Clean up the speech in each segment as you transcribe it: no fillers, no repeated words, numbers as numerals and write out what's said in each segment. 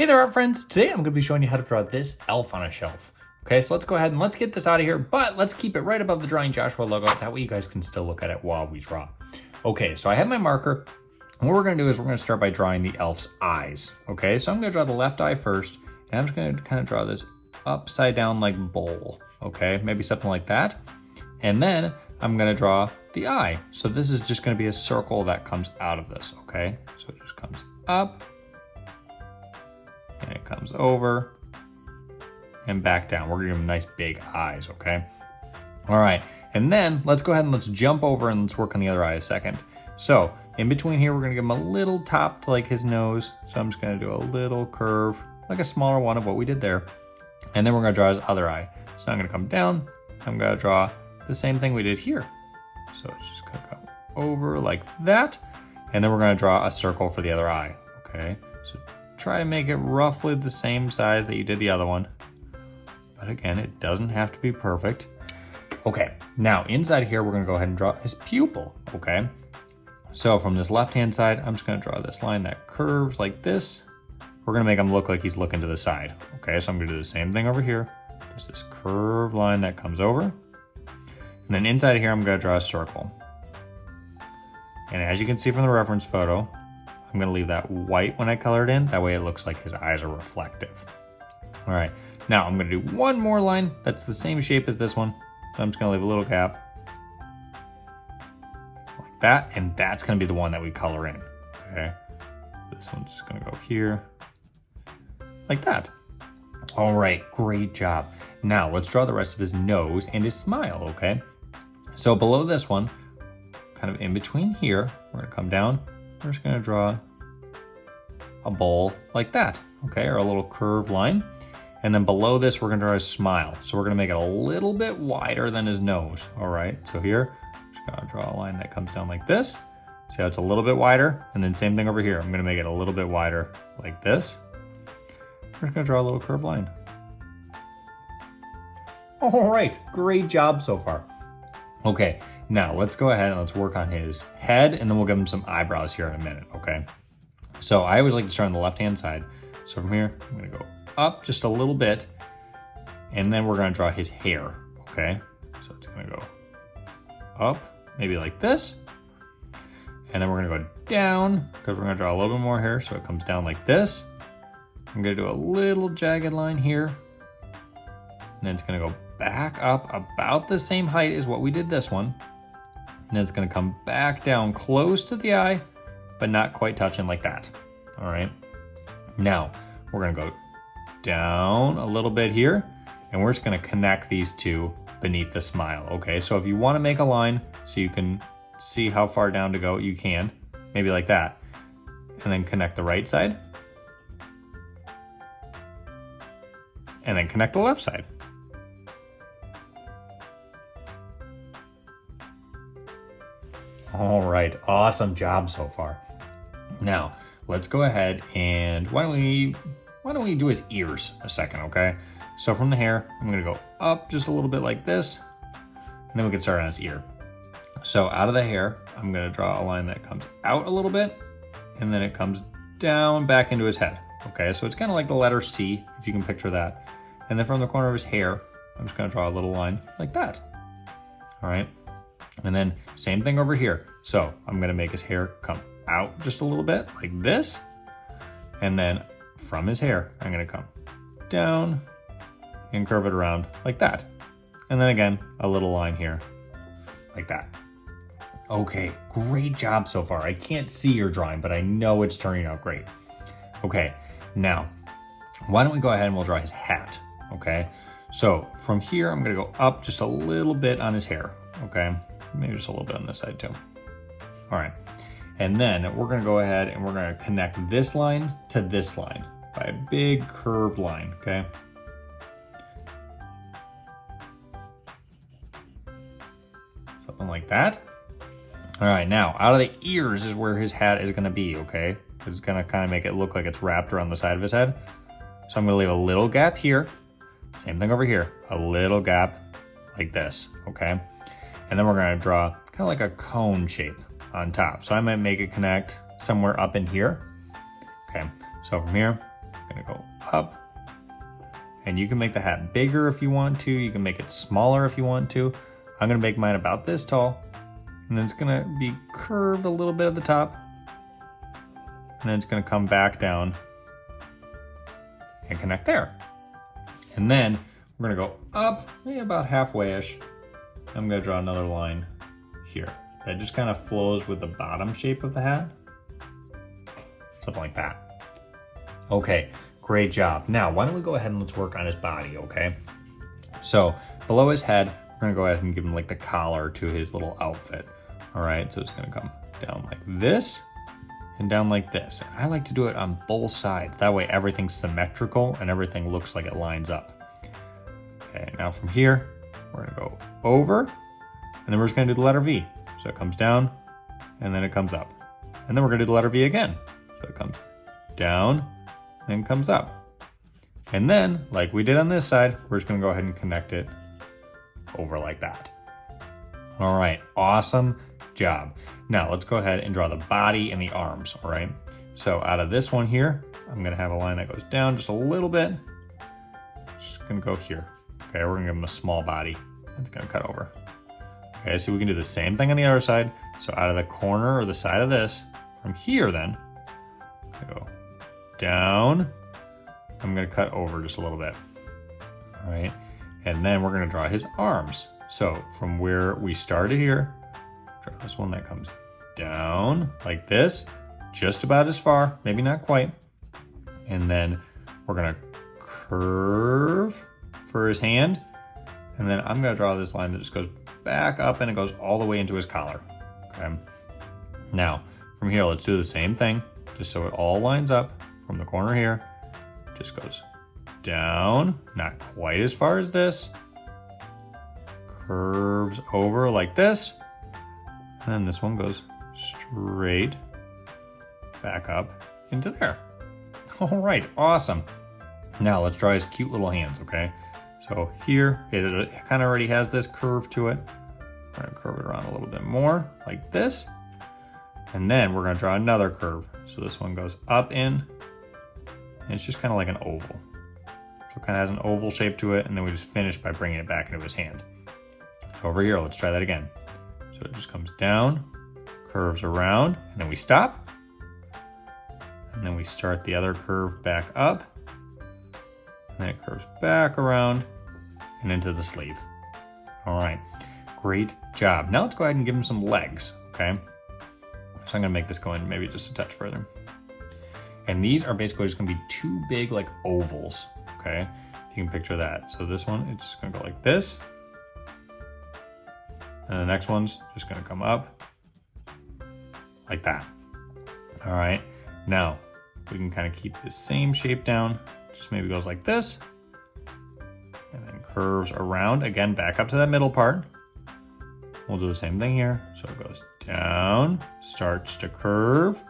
Hey there, art friends. Today I'm going to be showing you how to draw this elf on a shelf. Okay, so let's go ahead and let's get this out of here, but let's keep it right above the Drawing Joshua logo. That way you guys can still look at it while we draw. Okay, so I have my marker. And what we're going to do is we're going to start by drawing the elf's eyes. Okay, so I'm going to draw the left eye first, and I'm just going to kind of draw this upside down like bowl. Okay, maybe something like that. And then I'm going to draw the eye. So this is just going to be a circle that comes out of this. Okay, so it just comes up. And it comes over and back down. We're gonna give them nice big eyes, okay? All right, and then let's go ahead and let's jump over and let's work on the other eye a second. So in between here, we're gonna give him a little top to like his nose. So I'm just gonna do a little curve, like a smaller one of what we did there. And then we're gonna draw his other eye. So I'm gonna come down, I'm gonna draw the same thing we did here. So it's just gonna come over like that. And then we're gonna draw a circle for the other eye, okay? So try to make it roughly the same size that you did the other one. But again, it doesn't have to be perfect. Okay, now inside here, we're gonna go ahead and draw his pupil, okay? So from this left-hand side, I'm just gonna draw this line that curves like this. We're gonna make him look like he's looking to the side, okay? So I'm gonna do the same thing over here. Just this curved line that comes over. And then inside here, I'm gonna draw a circle. And as you can see from the reference photo, I'm gonna leave that white when I color it in. That way it looks like his eyes are reflective. All right, now I'm gonna do one more line that's the same shape as this one. So I'm just gonna leave a little gap like that, and that's gonna be the one that we color in, okay? This one's just gonna go here, like that. All right, great job. Now let's draw the rest of his nose and his smile, okay? So below this one, kind of in between here, we're gonna come down, we're just gonna draw a bowl like that, okay, or a little curved line. And then below this, we're gonna draw a smile. So we're gonna make it a little bit wider than his nose, all right? So here, I'm just gonna draw a line that comes down like this. See how it's a little bit wider? And then same thing over here. I'm gonna make it a little bit wider like this. We're just gonna draw a little curved line. All right, great job so far. Okay, now let's go ahead and let's work on his head, and then we'll give him some eyebrows here in a minute, okay? So I always like to start on the left-hand side. So from here, I'm gonna go up just a little bit, and then we're gonna draw his hair, okay? So it's gonna go up, maybe like this, and then we're gonna go down, because we're gonna draw a little bit more hair, so it comes down like this. I'm gonna do a little jagged line here, and then it's gonna go back up about the same height as what we did this one. And then it's gonna come back down close to the eye, but not quite touching like that, all right? Now, we're gonna go down a little bit here, and we're just gonna connect these two beneath the smile, okay? So if you wanna make a line so you can see how far down to go, you can, maybe like that. And then connect the right side. And then connect the left side. All right, awesome job so far. Now, let's go ahead and why don't we do his ears a second, okay? So from the hair, I'm gonna go up just a little bit like this, and then we can start on his ear. So out of the hair, I'm gonna draw a line that comes out a little bit, and then it comes down back into his head, okay? So it's kind of like the letter C, if you can picture that. And then from the corner of his hair, I'm just gonna draw a little line like that, all right? And then same thing over here. So I'm gonna make his hair come out just a little bit like this. And then from his hair, I'm gonna come down and curve it around like that. And then again, a little line here like that. Okay, great job so far. I can't see your drawing, but I know it's turning out great. Okay, now, why don't we go ahead and we'll draw his hat, okay? So from here, I'm gonna go up just a little bit on his hair, okay? Maybe just a little bit on this side too. All right, and then we're gonna go ahead and we're gonna connect this line to this line by a big curved line, okay? Something like that. All right, now out of the ears is where his hat is gonna be, okay? It's gonna kind of make it look like it's wrapped around the side of his head. So I'm gonna leave a little gap here. Same thing over here, a little gap like this, okay? And then we're gonna draw kind of like a cone shape on top. So I might make it connect somewhere up in here. Okay, so from here, gonna go up. And you can make the hat bigger if you want to. You can make it smaller if you want to. I'm gonna make mine about this tall. And then it's gonna be curved a little bit at the top. And then it's gonna come back down and connect there. And then we're gonna go up, maybe about halfway-ish. I'm gonna draw another line here. That just kind of flows with the bottom shape of the hat. Something like that. Okay, great job. Now, why don't we go ahead and let's work on his body, okay? So below his head, we're gonna go ahead and give him like the collar to his little outfit. All right, so it's gonna come down like this and down like this. And I like to do it on both sides. That way everything's symmetrical and everything looks like it lines up. Okay, now from here, we're gonna go over, and then we're just gonna do the letter V. So it comes down, and then it comes up. And then we're gonna do the letter V again. So it comes down, then comes up. And then, like we did on this side, we're just gonna go ahead and connect it over like that. All right, awesome job. Now let's go ahead and draw the body and the arms, all right? So out of this one here, I'm gonna have a line that goes down just a little bit. Just gonna go here. Okay, we're gonna give him a small body. It's gonna cut over. Okay, so we can do the same thing on the other side. So out of the corner or the side of this, from here then, I go down. I'm gonna cut over just a little bit. All right, and then we're gonna draw his arms. So from where we started here, draw this one that comes down like this, just about as far, maybe not quite. And then we're gonna curve for his hand. And then I'm gonna draw this line that just goes back up and it goes all the way into his collar, okay? Now, from here, let's do the same thing, just so it all lines up from the corner here, just goes down, not quite as far as this, curves over like this, and then this one goes straight back up into there. All right, awesome. Now let's draw his cute little hands, okay? So here, it kind of already has this curve to it. We're gonna curve it around a little bit more, like this. And then we're gonna draw another curve. So this one goes up in, and it's just kind of like an oval. So it kind of has an oval shape to it, and then we just finish by bringing it back into his hand. So over here, let's try that again. So it just comes down, curves around, and then we stop. And then we start the other curve back up. And then it curves back around and into the sleeve. All right, great job. Now let's go ahead and give him some legs, okay? So I'm gonna make this go in maybe just a touch further. And these are basically just gonna be two big like ovals, okay? If you can picture that. So this one, it's just gonna go like this. And the next one's just gonna come up like that. All right, now we can kind of keep the same shape down. Just maybe goes like this. And then curves around, again, back up to that middle part. We'll do the same thing here. So it goes down, starts to curve,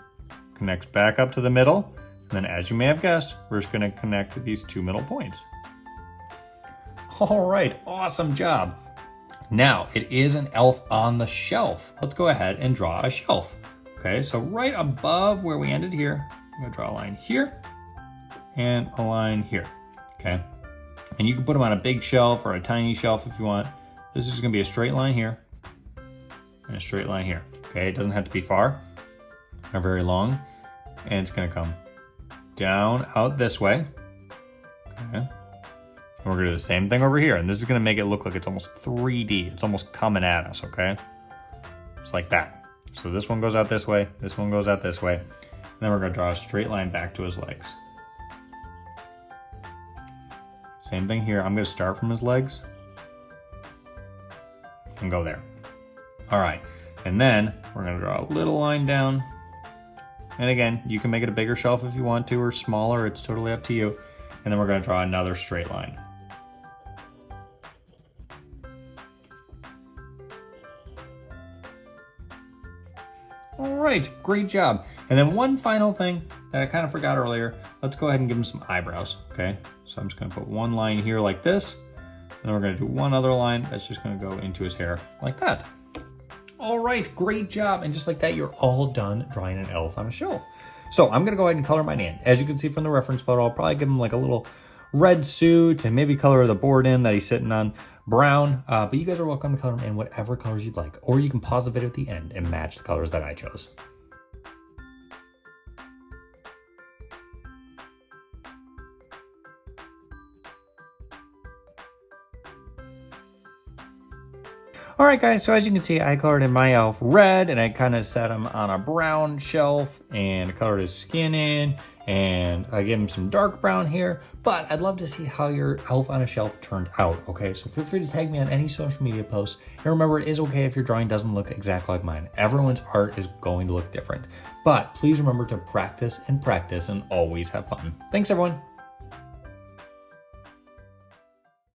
connects back up to the middle. And then as you may have guessed, we're just gonna connect these two middle points. All right, awesome job. Now, it is an elf on the shelf. Let's go ahead and draw a shelf. Okay, so right above where we ended here, I'm gonna draw a line here and a line here, okay? And you can put them on a big shelf or a tiny shelf if you want. This is gonna be a straight line here and a straight line here, okay? It doesn't have to be far or very long. And it's gonna come down out this way, okay? And we're gonna do the same thing over here. And this is gonna make it look like it's almost 3D. It's almost coming at us, okay? Just like that. So this one goes out this way, this one goes out this way. And then we're gonna draw a straight line back to his legs. Same thing here. I'm gonna start from his legs and go there. All right, and then we're gonna draw a little line down. And again, you can make it a bigger shelf if you want to, or smaller, it's totally up to you. And then we're gonna draw another straight line. All right, great job. And then one final thing that I kind of forgot earlier, let's go ahead and give him some eyebrows, okay? So I'm just gonna put one line here like this, and then we're gonna do one other line that's just gonna go into his hair like that. All right, great job. And just like that, you're all done drawing an elf on a shelf. So I'm gonna go ahead and color mine in. As you can see from the reference photo, I'll probably give him like a little red suit and maybe color the board in that he's sitting on brown. But you guys are welcome to color them in whatever colors you'd like, or you can pause the video at the end and match the colors that I chose. All right, guys, so as you can see, I colored in my elf red, and I kind of set him on a brown shelf, and colored his skin in, and I gave him some dark brown here, but I'd love to see how your elf on a shelf turned out, okay? So feel free to tag me on any social media posts, and remember, it is okay if your drawing doesn't look exactly like mine. Everyone's art is going to look different, but please remember to practice and always have fun. Thanks, everyone.